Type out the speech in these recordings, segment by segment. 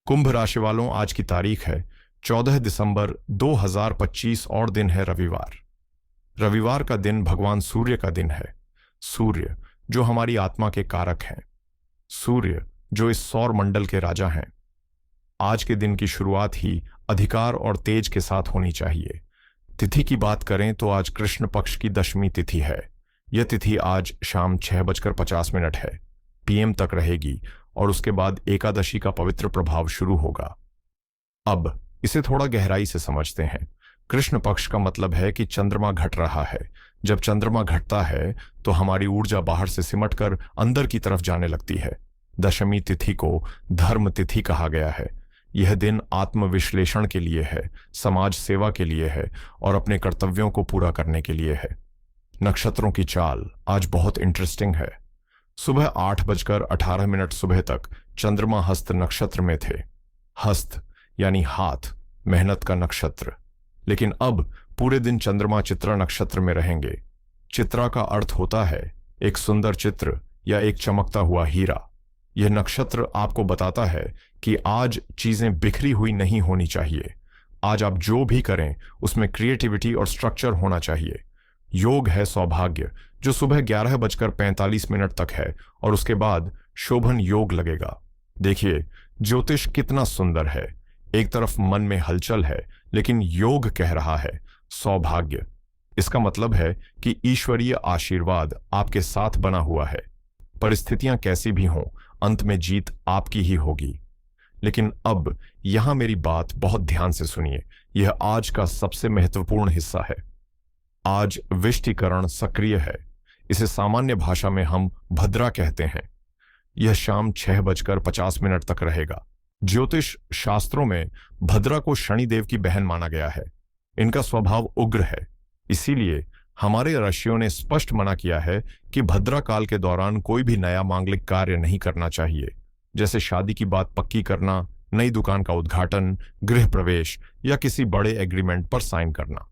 कुंभ राशि वालों, आज की तारीख है 14 दिसंबर 2025 और दिन है रविवार। रविवार का दिन भगवान सूर्य का दिन है। सूर्य जो हमारी आत्मा के कारक हैं, सूर्य जो इस सौर मंडल के राजा हैं। आज के दिन की शुरुआत ही अधिकार और तेज के साथ होनी चाहिए। तिथि की बात करें तो आज कृष्ण पक्ष की दशमी तिथि है। यह तिथि आज शाम 6:50 है PM तक रहेगी और उसके बाद एकादशी का पवित्र प्रभाव शुरू होगा। अब इसे थोड़ा गहराई से समझते हैं। कृष्ण पक्ष का मतलब है कि चंद्रमा घट रहा है। जब चंद्रमा घटता है तो हमारी ऊर्जा बाहर से सिमटकर अंदर की तरफ जाने लगती है। दशमी तिथि को धर्म तिथि कहा गया है। यह दिन आत्मविश्लेषण के लिए है, समाज सेवा के लिए है और अपने कर्तव्यों को पूरा करने के लिए है। नक्षत्रों की चाल आज बहुत इंटरेस्टिंग है। सुबह 8:18 सुबह तक चंद्रमा हस्त नक्षत्र में थे। हस्त यानी हाथ, मेहनत का नक्षत्र। लेकिन अब पूरे दिन चंद्रमा चित्रा नक्षत्र में रहेंगे। चित्रा का अर्थ होता है एक सुंदर चित्र या एक चमकता हुआ हीरा। यह नक्षत्र आपको बताता है कि आज चीजें बिखरी हुई नहीं होनी चाहिए। आज आप जो भी करें उसमें क्रिएटिविटी और स्ट्रक्चर होना चाहिए। योग है सौभाग्य, जो सुबह 11:45 तक है और उसके बाद शोभन योग लगेगा। देखिए ज्योतिष कितना सुंदर है। एक तरफ मन में हलचल है लेकिन योग कह रहा है सौभाग्य। इसका मतलब है कि ईश्वरीय आशीर्वाद आपके साथ बना हुआ है। परिस्थितियां कैसी भी हों, अंत में जीत आपकी ही होगी। लेकिन अब यहां मेरी बात बहुत ध्यान से सुनिए। यह आज का सबसे महत्वपूर्ण हिस्सा है। आज विष्टिकरण सक्रिय है। इसे सामान्य भाषा में हम भद्रा कहते हैं। यह शाम 6:50 तक रहेगा। ज्योतिष शास्त्रों में भद्रा को शनिदेव की बहन माना गया है। इनका स्वभाव उग्र है। इसीलिए हमारे ऋषियों ने स्पष्ट मना किया है कि भद्रा काल के दौरान कोई भी नया मांगलिक कार्य नहीं करना चाहिए, जैसे शादी की बात पक्की करना, नई दुकान का उद्घाटन, गृह प्रवेश या किसी बड़े एग्रीमेंट पर साइन करना।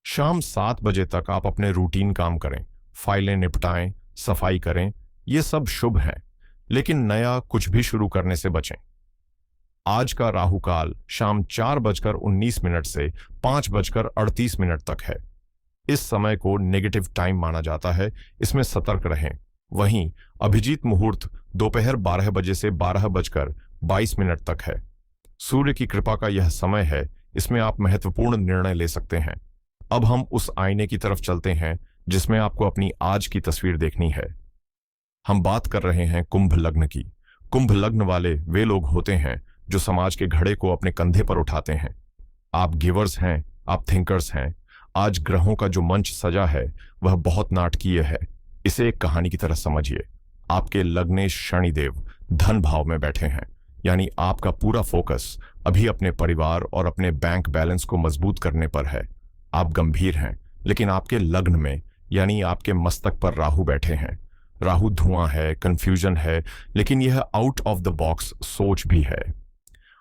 शाम 7 बजे तक आप अपने रूटीन काम करें, फाइलें निपटाएं, सफाई करें, ये सब शुभ है। लेकिन नया कुछ भी शुरू करने से बचें। आज का राहु काल शाम 4:19 से 5:38 तक है। इस समय को नेगेटिव टाइम माना जाता है। इसमें सतर्क रहें। वहीं अभिजीत मुहूर्त दोपहर 12 बजे से 12:22 तक है। सूर्य की कृपा का यह समय है। इसमें आप महत्वपूर्ण निर्णय ले सकते हैं। अब हम उस आईने की तरफ चलते हैं जिसमें आपको अपनी आज की तस्वीर देखनी है। हम बात कर रहे हैं कुंभ लग्न की। कुंभ लग्न वाले वे लोग होते हैं जो समाज के घड़े को अपने कंधे पर उठाते हैं। आप गिवर्स हैं, आप थिंकर्स हैं। आज ग्रहों का जो मंच सजा है वह बहुत नाटकीय है। इसे एक कहानी की तरह समझिए। आपके लग्नेश शनिदेव धन भाव में बैठे हैं, यानी आपका पूरा फोकस अभी अपने परिवार और अपने बैंक बैलेंस को मजबूत करने पर है। आप गंभीर हैं, लेकिन आपके लग्न में यानी आपके मस्तक पर राहु बैठे हैं। राहु धुआं है, कंफ्यूजन है, लेकिन यह आउट ऑफ द बॉक्स सोच भी है।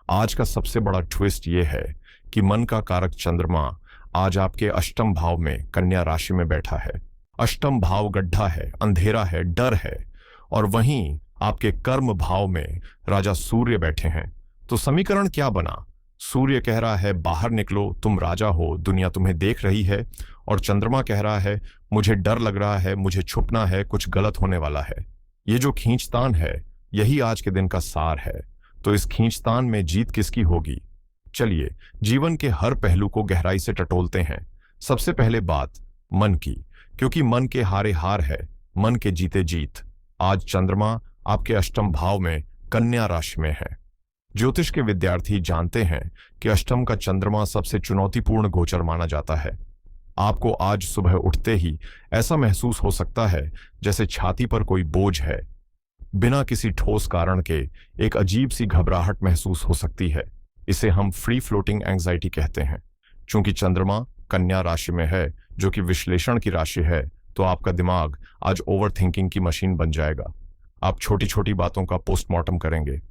आज का सबसे बड़ा ट्विस्ट यह है कि मन का कारक चंद्रमा आज आपके अष्टम भाव में कन्या राशि में बैठा है। अष्टम भाव गड्ढा है, अंधेरा है, डर है। और वहीं आपके कर्म भाव में राजा सूर्य बैठे हैं। तो समीकरण क्या बना? सूर्य कह रहा है बाहर निकलो, तुम राजा हो, दुनिया तुम्हें देख रही है। और चंद्रमा कह रहा है मुझे डर लग रहा है, मुझे छुपना है, कुछ गलत होने वाला है। ये जो खींचतान है यही आज के दिन का सार है। तो इस खींचतान में जीत किसकी होगी? चलिए जीवन के हर पहलू को गहराई से टटोलते हैं। सबसे पहले बात मन की, क्योंकि मन के हारे हार है, मन के जीते जीत। आज चंद्रमा आपके अष्टम भाव में कन्या राशि में है। ज्योतिष के विद्यार्थी जानते हैं कि अष्टम का चंद्रमा सबसे चुनौतीपूर्ण गोचर माना जाता है। आपको आज सुबह उठते ही ऐसा महसूस हो सकता है जैसे छाती पर कोई बोझ है। बिना किसी ठोस कारण के एक अजीब सी घबराहट महसूस हो सकती है। इसे हम फ्री फ्लोटिंग एंजाइटी कहते हैं। चूंकि चंद्रमा कन्या राशि में है, जो कि विश्लेषण की राशि है, तो आपका दिमाग आज ओवर थिंकिंग की मशीन बन जाएगा। आप छोटी छोटी बातों का पोस्टमार्टम करेंगे।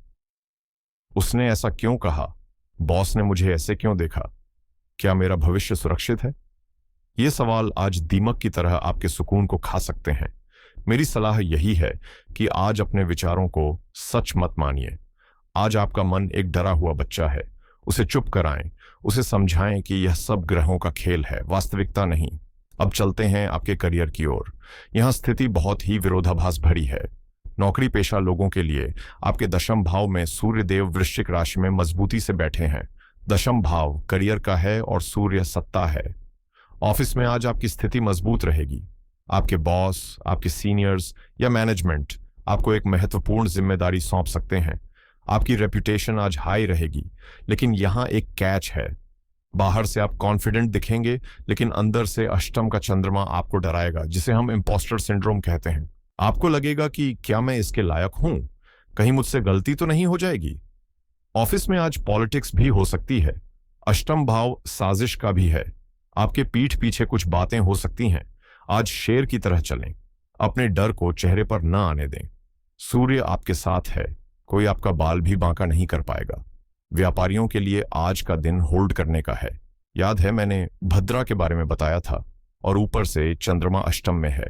उसने ऐसा क्यों कहा? बॉस ने मुझे ऐसे क्यों देखा? क्या मेरा भविष्य सुरक्षित है? ये सवाल आज दीमक की तरह आपके सुकून को खा सकते हैं। मेरी सलाह यही है कि आज अपने विचारों को सच मत मानिए। आज आपका मन एक डरा हुआ बच्चा है। उसे चुप कराएं, उसे समझाएं कि यह सब ग्रहों का खेल है, वास्तविकता नहीं। अब चलते हैं आपके करियर की ओर। यहाँ स्थिति बहुत ही विरोधाभास भरी है। नौकरी पेशा लोगों के लिए आपके दशम भाव में सूर्य देव वृश्चिक राशि में मजबूती से बैठे हैं। दशम भाव करियर का है और सूर्य सत्ता है। ऑफिस में आज आपकी स्थिति मजबूत रहेगी। आपके बॉस, आपके सीनियर्स या मैनेजमेंट आपको एक महत्वपूर्ण जिम्मेदारी सौंप सकते हैं। आपकी रेपुटेशन आज हाई रहेगी, लेकिन यहां एक कैच है। बाहर से आप कॉन्फिडेंट दिखेंगे, लेकिन अंदर से अष्टम का चंद्रमा आपको डराएगा, जिसे हम इम्पोस्टर सिंड्रोम कहते हैं। आपको लगेगा कि क्या मैं इसके लायक हूं, कहीं मुझसे गलती तो नहीं हो जाएगी। ऑफिस में आज पॉलिटिक्स भी हो सकती है। अष्टम भाव साजिश का भी है। आपके पीठ पीछे कुछ बातें हो सकती हैं। आज शेर की तरह चलें, अपने डर को चेहरे पर न आने दें। सूर्य आपके साथ है, कोई आपका बाल भी बांका नहीं कर पाएगा। व्यापारियों के लिए आज का दिन होल्ड करने का है। याद है मैंने भद्रा के बारे में बताया था, और ऊपर से चंद्रमा अष्टम में है।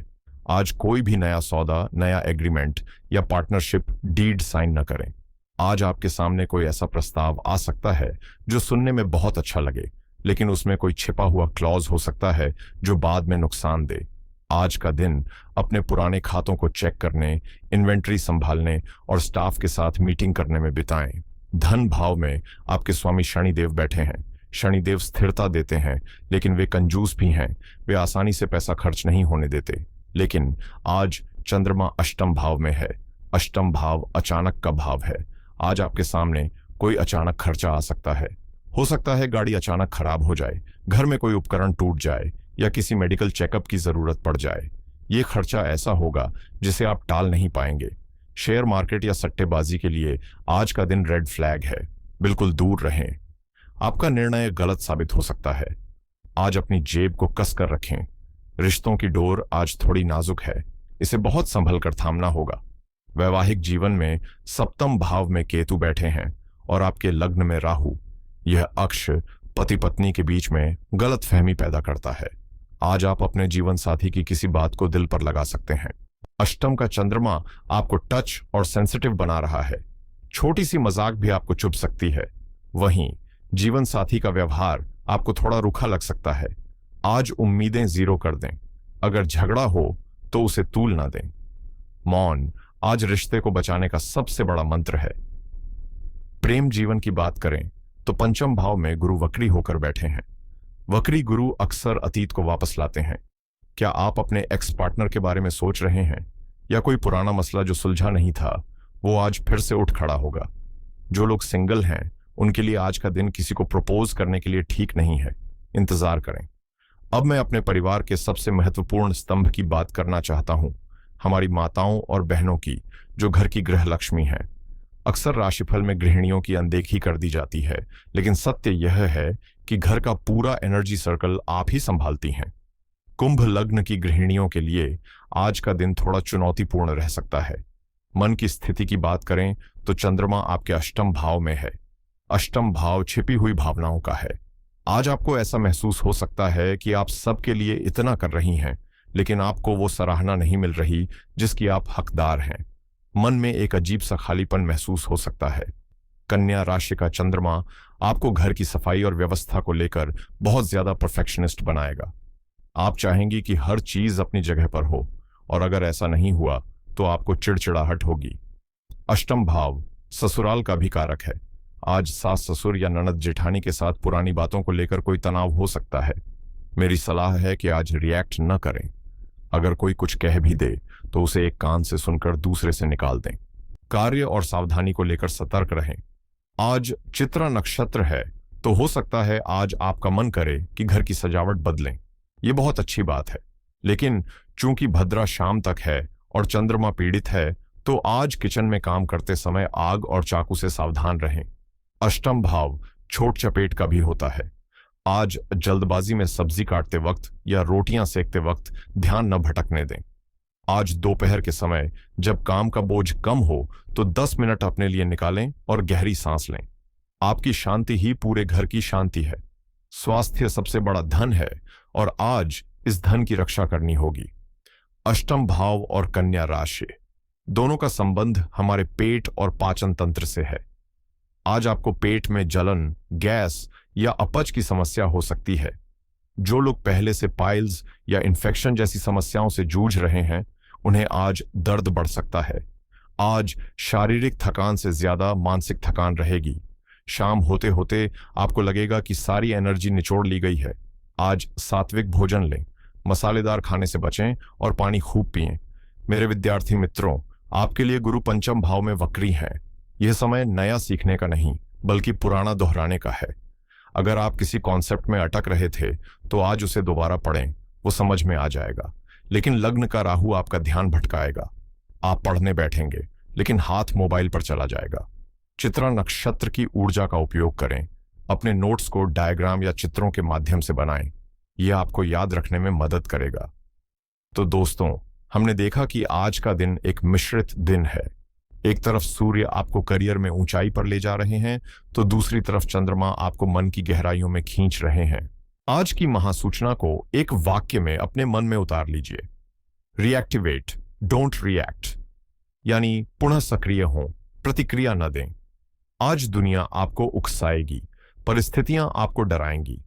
आज कोई भी नया सौदा, नया एग्रीमेंट या पार्टनरशिप डीड साइन न करें। आज आपके सामने कोई ऐसा प्रस्ताव आ सकता है जो सुनने में बहुत अच्छा लगे, लेकिन उसमें कोई छिपा हुआ क्लॉज हो सकता है जो बाद में नुकसान दे। आज का दिन अपने पुराने खातों को चेक करने, इन्वेंट्री संभालने और स्टाफ के साथ मीटिंग करने में बिताएं। धन भाव में आपके स्वामी शनिदेव बैठे हैं। शनिदेव स्थिरता देते हैं, लेकिन वे कंजूस भी हैं। वे आसानी से पैसा खर्च नहीं होने देते। लेकिन आज चंद्रमा अष्टम भाव में है। अष्टम भाव अचानक का भाव है। आज आपके सामने कोई अचानक खर्चा आ सकता है। हो सकता है गाड़ी अचानक खराब हो जाए, घर में कोई उपकरण टूट जाए या किसी मेडिकल चेकअप की जरूरत पड़ जाए। ये खर्चा ऐसा होगा जिसे आप टाल नहीं पाएंगे। शेयर मार्केट या सट्टेबाजी के लिए आज का दिन रेड फ्लैग है, बिल्कुल दूर रहें। आपका निर्णय गलत साबित हो सकता है। आज अपनी जेब को कस कर रखें। रिश्तों की डोर आज थोड़ी नाजुक है, इसे बहुत संभल कर थामना होगा। वैवाहिक जीवन में सप्तम भाव में केतु बैठे हैं और आपके लग्न में राहु। यह अक्ष पति पत्नी के बीच में गलतफहमी पैदा करता है। आज आप अपने जीवन साथी की किसी बात को दिल पर लगा सकते हैं। अष्टम का चंद्रमा आपको टच और सेंसिटिव बना रहा है। छोटी सी मजाक भी आपको चुभ सकती है। वहीं जीवन साथी का व्यवहार आपको थोड़ा रूखा लग सकता है। आज उम्मीदें जीरो कर दें। अगर झगड़ा हो तो उसे तूल ना दें। मौन आज रिश्ते को बचाने का सबसे बड़ा मंत्र है। प्रेम जीवन की बात करें तो पंचम भाव में गुरु वक्री होकर बैठे हैं। वक्री गुरु अक्सर अतीत को वापस लाते हैं। क्या आप अपने एक्स पार्टनर के बारे में सोच रहे हैं, या कोई पुराना मसला जो सुलझा नहीं था वो आज फिर से उठ खड़ा होगा? जो लोग सिंगल हैं उनके लिए आज का दिन किसी को प्रपोज करने के लिए ठीक नहीं है। इंतजार करें। अब मैं अपने परिवार के सबसे महत्वपूर्ण स्तंभ की बात करना चाहता हूं, हमारी माताओं और बहनों की, जो घर की गृह लक्ष्मी है। अक्सर राशिफल में गृहिणियों की अनदेखी कर दी जाती है, लेकिन सत्य यह है कि घर का पूरा एनर्जी सर्कल आप ही संभालती हैं। कुंभ लग्न की गृहिणियों के लिए आज का दिन थोड़ा चुनौतीपूर्ण रह सकता है। मन की स्थिति की बात करें तो चंद्रमा आपके अष्टम भाव में है। अष्टम भाव छिपी हुई भावनाओं का है। आज आपको ऐसा महसूस हो सकता है कि आप सबके लिए इतना कर रही हैं, लेकिन आपको वो सराहना नहीं मिल रही जिसकी आप हकदार हैं। मन में एक अजीब सा खालीपन महसूस हो सकता है। कन्या राशि का चंद्रमा आपको घर की सफाई और व्यवस्था को लेकर बहुत ज्यादा परफेक्शनिस्ट बनाएगा। आप चाहेंगी कि हर चीज अपनी जगह पर हो, और अगर ऐसा नहीं हुआ तो आपको चिड़चिड़ाहट होगी। अष्टम भाव ससुराल का भी कारक है। आज सास ससुर या ननद जेठानी के साथ पुरानी बातों को लेकर कोई तनाव हो सकता है। मेरी सलाह है कि आज रिएक्ट न करें। अगर कोई कुछ कह भी दे तो उसे एक कान से सुनकर दूसरे से निकाल दें। कार्य और सावधानी को लेकर सतर्क रहें। आज चित्रा नक्षत्र है, तो हो सकता है आज आपका मन करे कि घर की सजावट बदलें। ये बहुत अच्छी बात है, लेकिन चूंकि भद्रा शाम तक है और चंद्रमा पीड़ित है, तो आज किचन में काम करते समय आग और चाकू से सावधान रहें। अष्टम भाव छोट चपेट का भी होता है। आज जल्दबाजी में सब्जी काटते वक्त या रोटियां सेकते वक्त ध्यान न भटकने दें। आज दोपहर के समय जब काम का बोझ कम हो तो 10 मिनट अपने लिए निकालें और गहरी सांस लें। आपकी शांति ही पूरे घर की शांति है। स्वास्थ्य सबसे बड़ा धन है और आज इस धन की रक्षा करनी होगी। अष्टम भाव और कन्या राशि दोनों का संबंध हमारे पेट और पाचन तंत्र से है। आज आपको पेट में जलन, गैस या अपच की समस्या हो सकती है। जो लोग पहले से पाइल्स या इन्फेक्शन जैसी समस्याओं से जूझ रहे हैं, उन्हें आज दर्द बढ़ सकता है। आज शारीरिक थकान से ज्यादा मानसिक थकान रहेगी। शाम होते होते आपको लगेगा कि सारी एनर्जी निचोड़ ली गई है। आज सात्विक भोजन लें, मसालेदार खाने से बचें और पानी खूब पिएं। मेरे विद्यार्थी मित्रों, आपके लिए गुरु पंचम भाव में वक्री है। यह समय नया सीखने का नहीं, बल्कि पुराना दोहराने का है। अगर आप किसी कॉन्सेप्ट में अटक रहे थे, तो आज उसे दोबारा पढ़ें, वो समझ में आ जाएगा। लेकिन लग्न का राहु आपका ध्यान भटकाएगा। आप पढ़ने बैठेंगे, लेकिन हाथ मोबाइल पर चला जाएगा। चित्रा नक्षत्र की ऊर्जा का उपयोग करें। अपने नोट्स को डायग्राम या चित्रों के माध्यम से बनाएं। यह आपको याद रखने में मदद करेगा। तो दोस्तों, हमने देखा कि आज का दिन एक मिश्रित दिन है। एक तरफ सूर्य आपको करियर में ऊंचाई पर ले जा रहे हैं, तो दूसरी तरफ चंद्रमा आपको मन की गहराइयों में खींच रहे हैं। आज की महासूचना को एक वाक्य में अपने मन में उतार लीजिए। रिएक्टिवेट, डोंट रिएक्ट, यानी पुनः सक्रिय हों, प्रतिक्रिया न दें। आज दुनिया आपको उकसाएगी, परिस्थितियां आपको डराएंगी।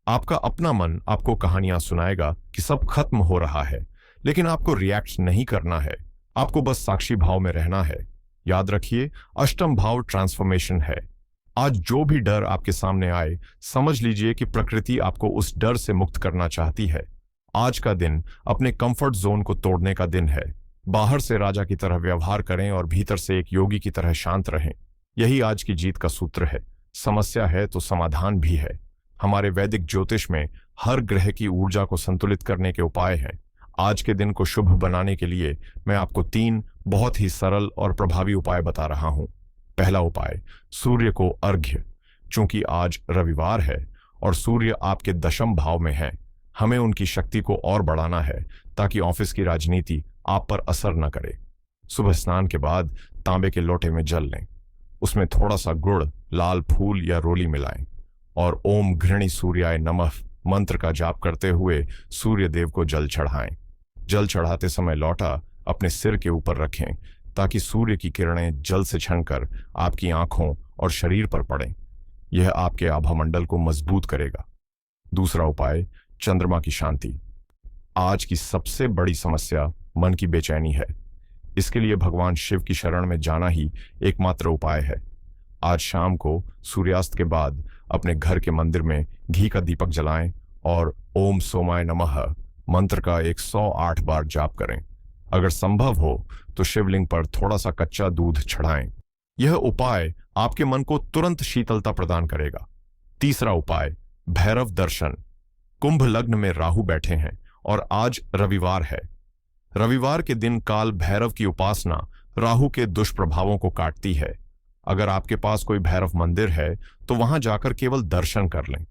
आपका अपना मन आपको कहानियां सुनाएगा कि सब खत्म हो रहा है, लेकिन आपको रिएक्ट नहीं करना है। आपको बस साक्षी भाव में रहना है। याद रखिए, अष्टम भाव ट्रांसफॉर्मेशन है। आज जो भी डर आपके सामने आए, समझ लीजिए कि प्रकृति आपको उस डर से मुक्त करना चाहती है। आज का दिन अपने कंफर्ट जोन को तोड़ने का दिन है। बाहर से राजा की तरह व्यवहार करें और भीतर से एक योगी की तरह शांत रहें। यही आज की जीत का सूत्र है। समस्या है तो समाधान भी है। हमारे वैदिक ज्योतिष में हर ग्रह की ऊर्जा को संतुलित करने के उपाय हैं। आज के दिन को शुभ बनाने के लिए मैं आपको 3 बहुत ही सरल और प्रभावी उपाय बता रहा हूं। पहला उपाय, सूर्य को अर्घ्य। चूंकि आज रविवार है और सूर्य आपके दशम भाव में है, हमें उनकी शक्ति को और बढ़ाना है ताकि ऑफिस की राजनीति आप पर असर न करे। सुबह स्नान के बाद तांबे के लोटे में जल लें। उसमें थोड़ा सा गुड़, लाल फूल या रोली मिलाएं और ओम घृणी सूर्याय नमः मंत्र का जाप करते हुए सूर्य देव को जल चढ़ाएं। जल चढ़ाते समय लौटा अपने सिर के ऊपर रखें ताकि सूर्य की किरणें जल से छनकर आपकी आंखों और शरीर पर पड़ें। यह आपके आभामंडल को मजबूत करेगा। दूसरा उपाय, चंद्रमा की शांति। आज की सबसे बड़ी समस्या मन की बेचैनी है। इसके लिए भगवान शिव की शरण में जाना ही एकमात्र उपाय है। आज शाम को सूर्यास्त के बाद अपने घर के मंदिर में घी का दीपक जलाएं और ओम सोमाय नमः मंत्र का 108 बार जाप करें। अगर संभव हो तो शिवलिंग पर थोड़ा सा कच्चा दूध चढ़ाएं। यह उपाय आपके मन को तुरंत शीतलता प्रदान करेगा। तीसरा उपाय, भैरव दर्शन। कुंभ लग्न में राहु बैठे हैं और आज रविवार है। रविवार के दिन काल भैरव की उपासना राहु के दुष्प्रभावों को काटती है। अगर आपके पास कोई भैरव मंदिर है तो वहां जाकर केवल दर्शन कर लें,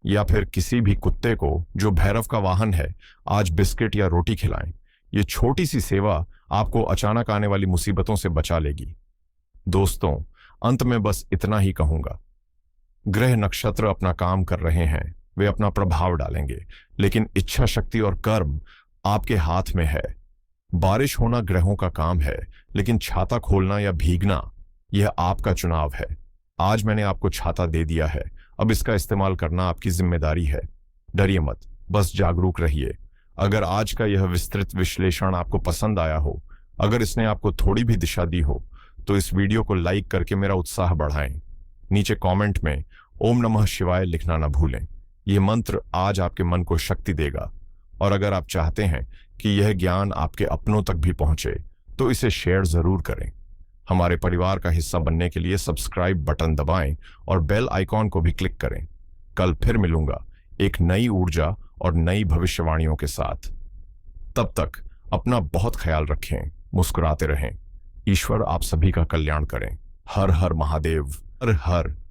या फिर किसी भी कुत्ते को जो भैरव का वाहन है आज बिस्किट या रोटी खिलाएं। ये छोटी सी सेवा आपको अचानक आने वाली मुसीबतों से बचा लेगी। दोस्तों, अंत में बस इतना ही कहूंगा, ग्रह नक्षत्र अपना काम कर रहे हैं, वे अपना प्रभाव डालेंगे, लेकिन इच्छा शक्ति और कर्म आपके हाथ में है। बारिश होना ग्रहों का काम है, लेकिन छाता खोलना या भीगना यह आपका चुनाव है। आज मैंने आपको छाता दे दिया है, अब इसका इस्तेमाल करना आपकी जिम्मेदारी है। डरिए मत, बस जागरूक रहिए। अगर आज का यह विस्तृत विश्लेषण आपको पसंद आया हो, अगर इसने आपको थोड़ी भी दिशा दी हो, तो इस वीडियो को लाइक करके मेरा उत्साह बढ़ाएं। नीचे कमेंट में ओम नमः शिवाय लिखना न भूलें। यह मंत्र आज आपके मन को शक्ति देगा। और अगर आप चाहते हैं कि यह ज्ञान आपके अपनों तक भी पहुंचे, तो इसे शेयर जरूर करें। हमारे परिवार का हिस्सा बनने के लिए सब्सक्राइब बटन दबाएं और बेल आइकॉन को भी क्लिक करें। कल फिर मिलूंगा एक नई ऊर्जा और नई भविष्यवाणियों के साथ। तब तक अपना बहुत ख्याल रखें, मुस्कुराते रहें। ईश्वर आप सभी का कल्याण करें। हर हर महादेव, हर हर